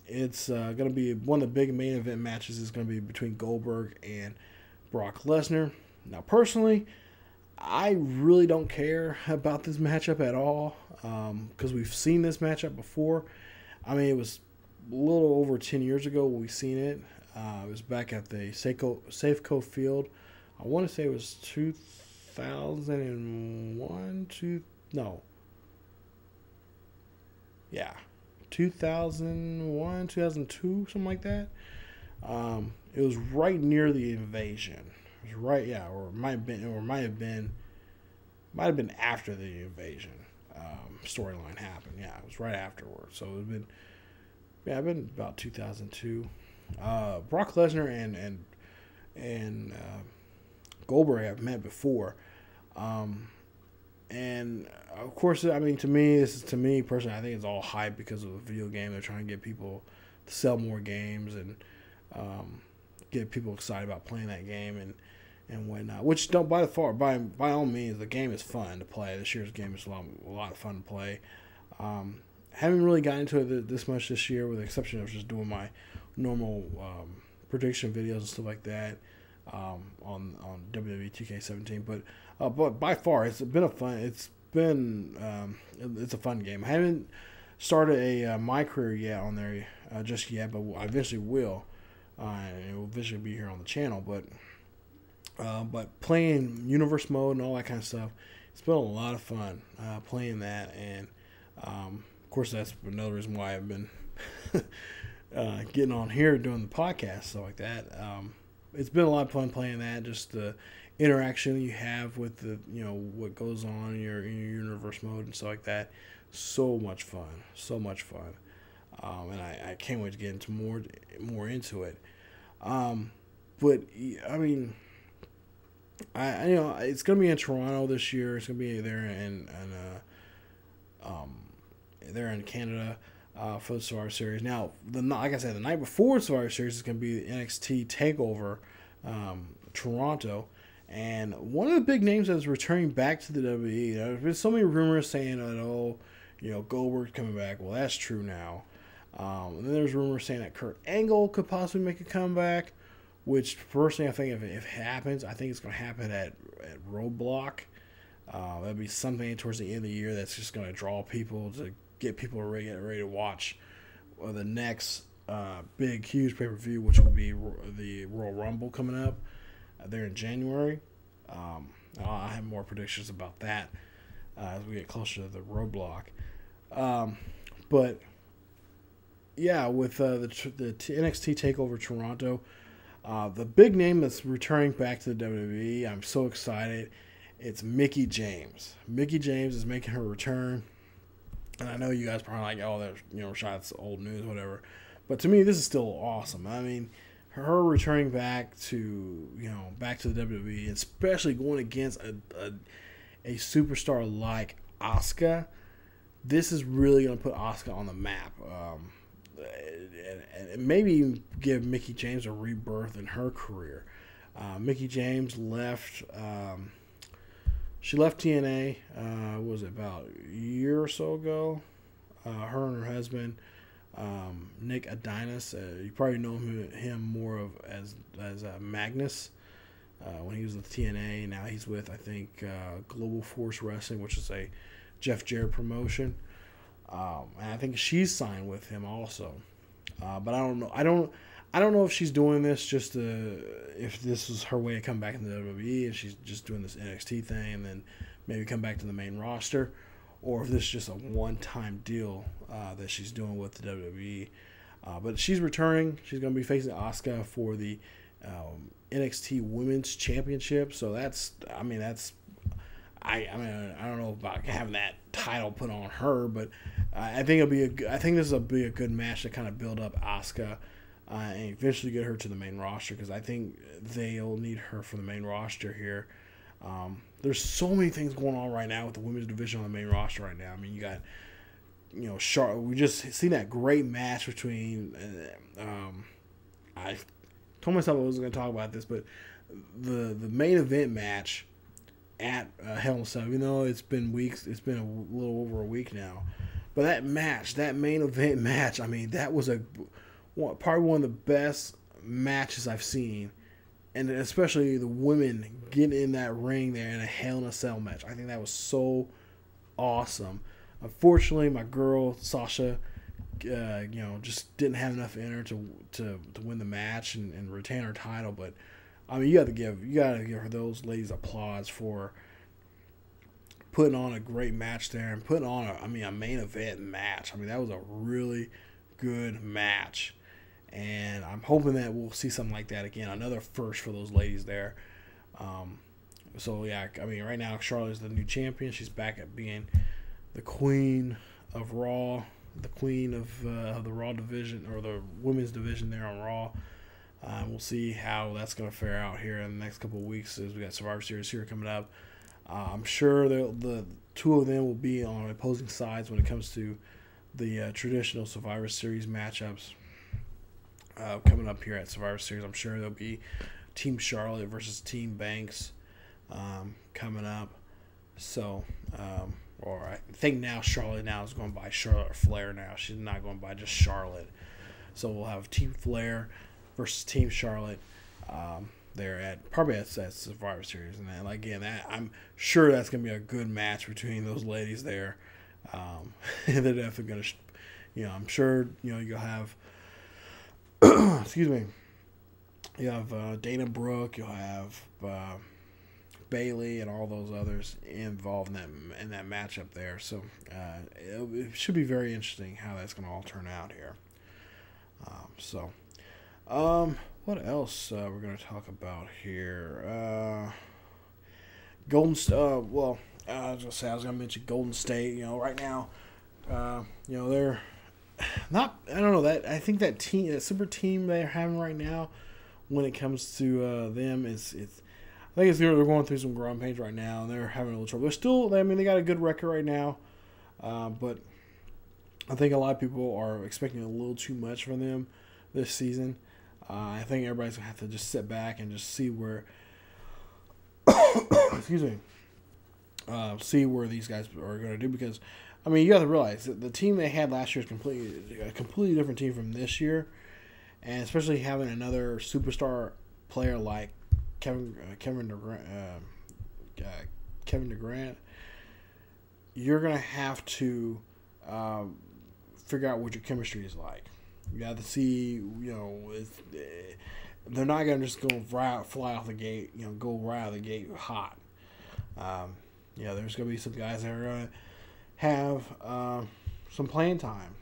It's going to be one of the big main event matches is going to be between Goldberg and Brock Lesnar. Now, personally, I really don't care about this matchup at all because we've seen this matchup before. I mean, it was a little over 10 years ago when we seen it. It was back at the Safeco Field. I want to say it was 2001, 2001, 2002, something like that. It was right near the invasion. It was right, or it might have been after the invasion storyline happened. Yeah, it was right afterwards. So it'd been about 2002. Brock Lesnar and Goldberg have met before. And of course, I mean, to me personally, I think it's all hype because of the video game. They're trying to get people to sell more games and get people excited about playing that game. and whatnot. Which don't by all means, the game is fun to play. This year's game is a lot of fun to play. Haven't really gotten into it this much this year, with the exception of just doing my normal prediction videos and stuff like that on WWE 2K17. But by far, it's been a fun game. I haven't started a my career yet on there just yet, but I eventually will. And it will eventually be here on the channel. But playing universe mode and all that kind of stuff, it's been a lot of fun playing that. And of course, that's another reason why I've been getting on here doing the podcast, stuff like that. It's been a lot of fun playing that. Just the interaction you have with the what goes on in your universe mode and stuff like that. So much fun. And I can't wait to get into more into it. But I mean, I it's gonna be in Toronto this year. It's gonna be there in Canada for the Survivor Series. Now, like I said, the night before the Survivor Series is gonna be the NXT Takeover Toronto. And one of the big names that's returning back to the WWE, there's been so many rumors saying that, Goldberg's coming back. Well, that's true now. And then there's rumors saying that Kurt Angle could possibly make a comeback, which personally I think if it happens, I think it's going to happen at Roadblock. That'd be something towards the end of the year that's just going to draw people, to get people ready to watch the next big, huge pay-per-view, which will be the Royal Rumble coming up there in January. I have more predictions about that as we get closer to the Roadblock. But yeah, with the NXT TakeOver Toronto, the big name that's returning back to the WWE, I'm so excited. It's Mickie James. Mickie James is making her return, and I know you guys are probably like, "Oh, that's Rashad's old news, whatever." But to me, this is still awesome. I mean, her returning back to the WWE, especially going against a superstar like Asuka. This is really going to put Asuka on the map. And maybe even give Mickie James a rebirth in her career. Mickie James left. She left TNA. Was it about a year or so ago? Her and her husband, Nick Adinas. You probably know him more of as Magnus when he was with TNA. Now he's with, I think, Global Force Wrestling, which is a Jeff Jarrett promotion. And I think she's signed with him also. But I don't know. I don't know if she's doing this just if this is her way to come back into the WWE and she's just doing this NXT thing and then maybe come back to the main roster, or if this is just a one-time deal that she's doing with the WWE. But she's returning. She's going to be facing Asuka for the NXT Women's Championship. So I don't know about having that title put on her, but I think this will be a good match to kind of build up Asuka and eventually get her to the main roster, because I think they'll need her for the main roster here. There's so many things going on right now with the women's division on the main roster right now. I mean, you got Charlotte. We just seen that great match between. I told myself I wasn't going to talk about this, but the main event match at Hell in a Cell, even though it's been weeks, it's been a little over a week now. But that main event match, I mean, that was probably one of the best matches I've seen. And especially the women getting in that ring there in a Hell in a Cell match. I think that was so awesome. Unfortunately, my girl, Sasha, just didn't have enough in her to win the match and retain her title. But I mean, you got to give her, those ladies, applause for putting on a great match there and putting on a main event match. I mean, that was a really good match, and I'm hoping that we'll see something like that again. Another first for those ladies there. So yeah, I mean, right now Charlotte is the new champion. She's back at being the queen of Raw, the queen of the Raw division, or the women's division there on Raw. We'll see how that's going to fare out here in the next couple of weeks as we got Survivor Series here coming up. I'm sure the two of them will be on opposing sides when it comes to the traditional Survivor Series matchups coming up here at Survivor Series. I'm sure they'll be Team Charlotte versus Team Banks coming up. So, or I think now Charlotte now is going by Charlotte Flair now. She's not going by just Charlotte. So we'll have Team Flair versus Team Charlotte. They're at probably at Survivor Series, and then again, I'm sure that's gonna be a good match between those ladies there. They're definitely gonna, I'm sure you'll have, excuse me, you have Dana Brooke, you'll have Bailey, and all those others involved in that matchup there. So it should be very interesting how that's gonna all turn out here. What else we're going to talk about here? Golden State. I was going to mention Golden State. Right now, they're not. I don't know that. I think that super team they're having right now, when it comes to them, I think they're going through some growing pains right now, and they're having a little trouble. They're still. They got a good record right now, but I think a lot of people are expecting a little too much from them this season. I think everybody's going to have to just sit back and just see where see where these guys are going to do, because you got to realize that the team they had last year is a completely different team from this year, and especially having another superstar player like Kevin Durant, you're going to have to figure out what your chemistry is like. You got to see, they're not going to just fly off the gate, go right out of the gate hot. There's going to be some guys that are going to have some playing time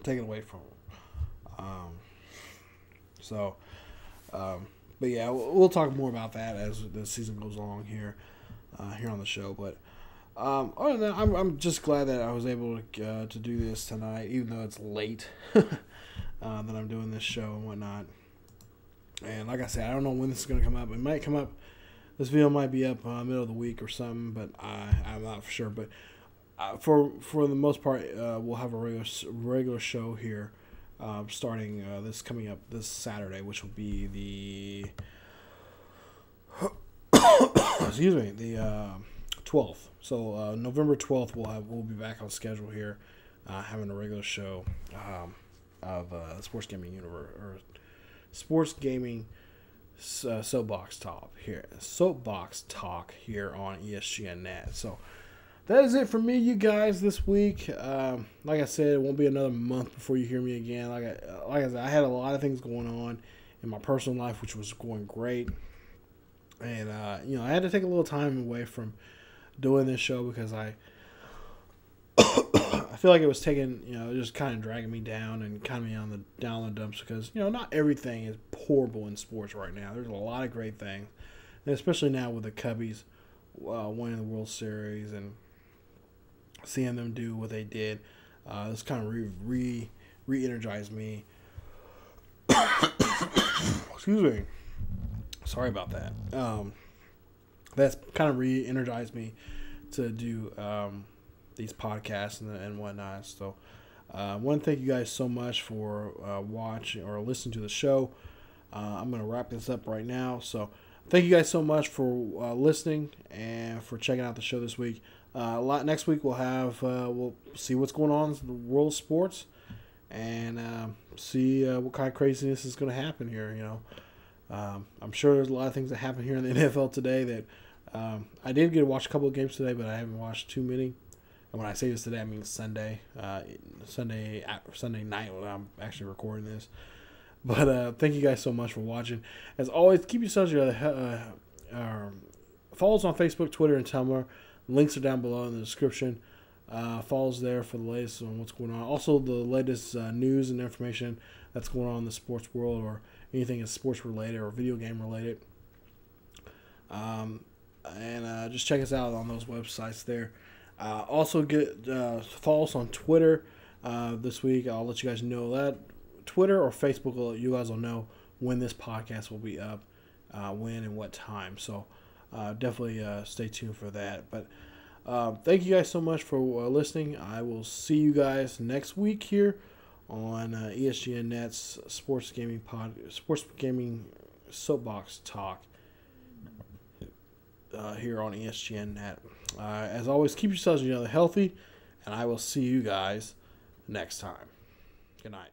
taken away from them. But yeah, we'll talk more about that as the season goes along here on the show. But other than that, I'm just glad that I was able to do this tonight, even though it's late that I'm doing this show and whatnot. And like I said, I don't know when this is going to come up. It might come up. This video might be up middle of the week or something, but I'm not for sure. But for the most part, we'll have a regular show here starting coming up this Saturday, which will be the the 12th. So November 12th, we'll be back on schedule here, having a regular show of Sports Gaming Universe or Sports Gaming Soapbox Talk here. Soapbox Talk here on ESGNet. So that is it for me, you guys, this week. Like I said, it won't be another month before you hear me again. Like I said, I had a lot of things going on in my personal life, which was going great, and I had to take a little time away from doing this show because I feel like it was taking, just kind of dragging me down and kind of me on the dumps because, not everything is horrible in sports right now. There's a lot of great things, and especially now with the Cubbies winning the World Series and seeing them do what they did. This kind of re-energized me. Excuse me. Sorry about that. That's kind of re-energized me to do these podcasts and whatnot. So I want to thank you guys so much for watching or listening to the show. I'm going to wrap this up right now. So thank you guys so much for listening and for checking out the show this week. Next week we'll see what's going on in the world of sports and see what kind of craziness is going to happen here. I'm sure there's a lot of things that happen here in the NFL today that I did get to watch a couple of games today, but I haven't watched too many. And when I say this today, I mean Sunday night when I'm actually recording this. But thank you guys so much for watching. As always, keep yourselves follow us on Facebook, Twitter, and Tumblr. Links are down below in the description. Follow us there for the latest on what's going on. Also, the latest news and information that's going on in the sports world or anything that's sports related or video game related. And just check us out on those websites there. Also, follow us on Twitter this week. I'll let you guys know that. Twitter or Facebook, you guys will know when this podcast will be up, when and what time. So definitely stay tuned for that. But thank you guys so much for listening. I will see you guys next week here on ESGNet's Sports Gaming Soapbox Talk here on ESGNet. As always, keep yourselves healthy, and I will see you guys next time. Good night.